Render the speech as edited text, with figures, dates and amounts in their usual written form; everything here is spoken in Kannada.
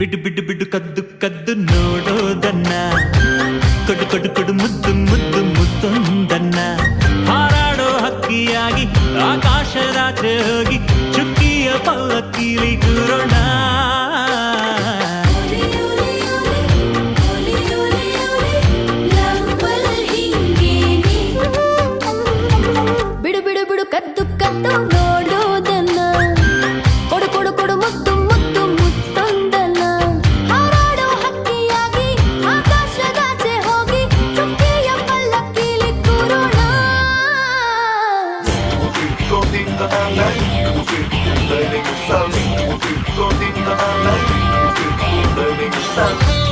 ಬಿಡು ಬಿಡು ಬಿಡು ಕದ್ದು ಕದ್ದು ನೋಡೋದನ್ನ ಕೊಡು ಕೊಡು ಕೊಡು ಮುದ್ದು ಮುದ್ದು ಮುತ್ತೊಂದನ್ನ ಹಾರಾಡೋ ಹಕ್ಕಿಯಾಗಿ ಆಕಾಶದಾಚೆ ಹೋಗಿ ಚುಕ್ಕಿಯ ಪಲ್ಲಕ್ಕಿಲಿ ಕೂರೋಣ ಬಿಡು ಬಿಡು ಬಿಡು ಕದ್ದು ಕದ್ದು ನೋಡೋದನ್ನ ಕೊಡು ಕೊಡು ಕೊಡು ಮುದ್ದು ಮುದ್ದು ಮುತ್ತೊಂದನ್ನ ಹಾರಾಡೋ ಹಕ್ಕಿಯಾಗಿ ಆಕಾಶದಾಚೆ ಹೋಗಿ ಚುಕ್ಕಿಯ ಪಲ್ಲಕ್ಕಿಲಿ ಕೂರೋಣ Learning